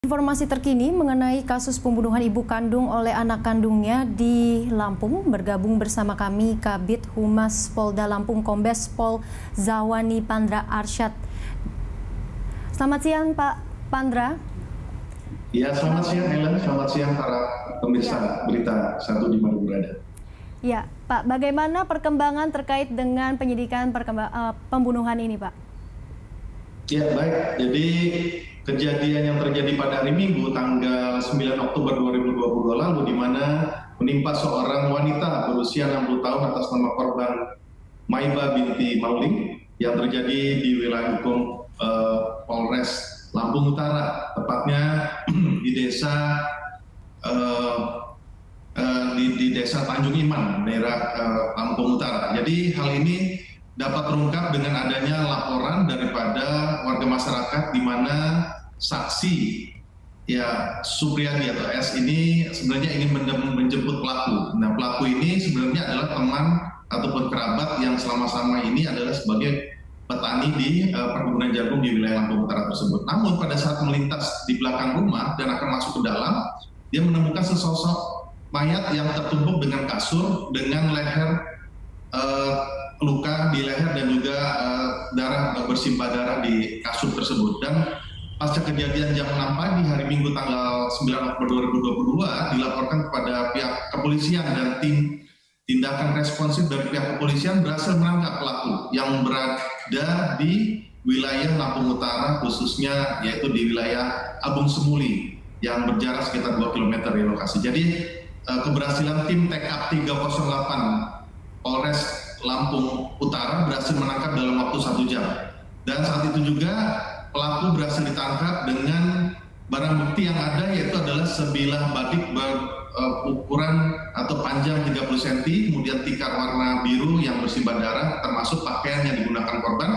Informasi terkini mengenai kasus pembunuhan ibu kandung oleh anak kandungnya di Lampung. Bergabung bersama kami Kabid Humas Polda Lampung Kombes Pol Zawani Pandra Arsyad. Selamat siang Pak Pandra. Ya, selamat siang Helen, selamat siang para pemirsa berita satu di mana berada. Ya, Pak, bagaimana perkembangan terkait dengan penyidikan pembunuhan ini, Pak? Ya, baik. Jadi kejadian yang terjadi pada hari Minggu tanggal 9 Oktober 2022 lalu di mana menimpa seorang wanita berusia 60 tahun atas nama korban Maiba binti Mauling yang terjadi di wilayah hukum Polres Lampung Utara, tepatnya di desa di desa Tanjung Iman, daerah Lampung Utara. Jadi hal ini dapat terungkap dengan adanya laporan daripada warga masyarakat di mana saksi ya Supriyadi atau S ini sebenarnya ingin menjemput pelaku. Nah, pelaku ini sebenarnya adalah teman ataupun kerabat yang selama-sama ini adalah sebagai petani di perkebunan jagung di wilayah Lampung Utara tersebut. Namun pada saat melintas di belakang rumah dan akan masuk ke dalam, dia menemukan sesosok mayat yang tertumpuk dengan kasur dengan leher luka di leher dan juga darah bersimbah darah di kasur tersebut. Dan pasca kejadian jam 6 pagi hari Minggu tanggal 9 Oktober 2022 dilaporkan kepada pihak kepolisian dan tim tindakan responsif dari pihak kepolisian berhasil menangkap pelaku yang berada di wilayah Lampung Utara, khususnya yaitu di wilayah Abung Semuli yang berjarak sekitar 2 km dari lokasi. Jadi keberhasilan tim TK 308 Polres Lampung Utara berhasil menangkap dalam waktu 1 jam. Dan saat itu juga pelaku berhasil ditangkap dengan barang bukti yang ada, yaitu adalah sebilah batik berukuran atau panjang 30 cm, kemudian tikar warna biru yang bersimbah darah, termasuk pakaian yang digunakan korban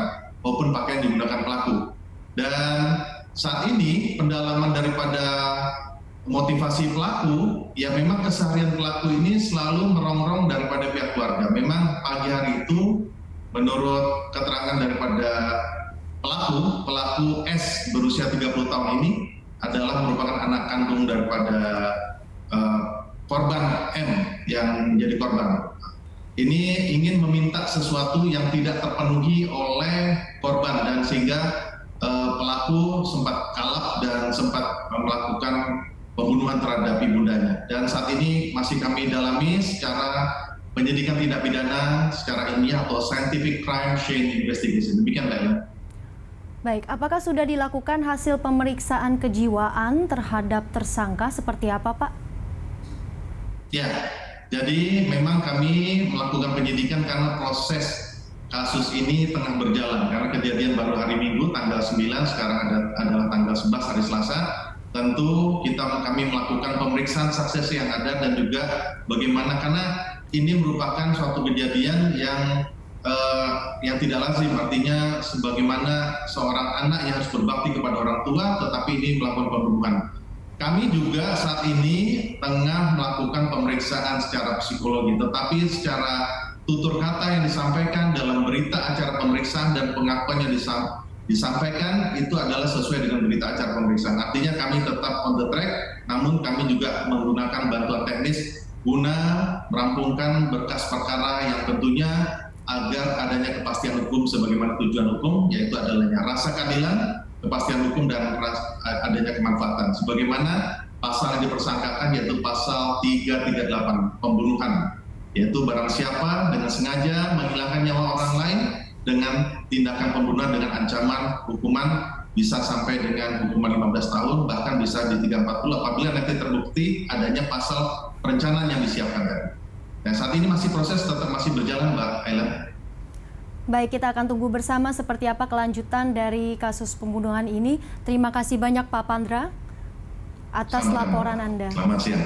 maupun pakaian yang digunakan pelaku. Dan saat ini pendalaman daripada motivasi pelaku, ya memang keseharian pelaku ini selalu merongrong daripada pihak keluarga. Memang pagi hari itu menurut keterangan daripada pelaku S berusia 30 tahun ini adalah merupakan anak kandung daripada korban M yang menjadi korban. Ini ingin meminta sesuatu yang tidak terpenuhi oleh korban dan sehingga pelaku sempat kalap dan sempat melakukan pembunuhan terhadap ibundanya. Dan saat ini masih kami dalami secara penyidikan tindak pidana secara ilmiah atau scientific crime chain investigation. Demikian, Mbak. Baik, apakah sudah dilakukan hasil pemeriksaan kejiwaan terhadap tersangka seperti apa, Pak? Ya, jadi memang kami melakukan penyidikan karena proses kasus ini tengah berjalan. Karena kejadian baru hari Minggu tanggal 9, sekarang adalah tanggal 11 hari Selasa. Tentu kami melakukan pemeriksaan saksi yang ada dan juga bagaimana, karena ini merupakan suatu kejadian yang tidak lazim, artinya sebagaimana seorang anak yang harus berbakti kepada orang tua tetapi ini melakukan pembunuhan. Kami juga saat ini tengah melakukan pemeriksaan secara psikologi, tetapi secara tutur kata yang disampaikan dalam berita acara pemeriksaan dan pengakuan yang disampaikan itu adalah sesuai dengan berita acara pemeriksaan. Artinya kami tetap on the track, namun kami juga menggunakan bantuan teknis guna merampungkan berkas perkara yang tentunya agar adanya kepastian hukum sebagaimana tujuan hukum, yaitu adanya rasa keadilan, kepastian hukum, dan adanya kemanfaatan. Sebagaimana pasal yang dipersangkakan yaitu pasal 338 pembunuhan, yaitu barang siapa dengan sengaja menghilangkan nyawa orang lain dengan tindakan pembunuhan dengan ancaman hukuman bisa sampai dengan hukuman 15 tahun, bahkan bisa di 340 apabila nanti terbukti adanya pasal perencanaan yang disiapkan tadi. Nah, saat ini masih proses tetap masih berjalan, Mbak Aileen. Baik, kita akan tunggu bersama seperti apa kelanjutan dari kasus pembunuhan ini. Terima kasih banyak Pak Pandra atas laporan Anda. Selamat siang.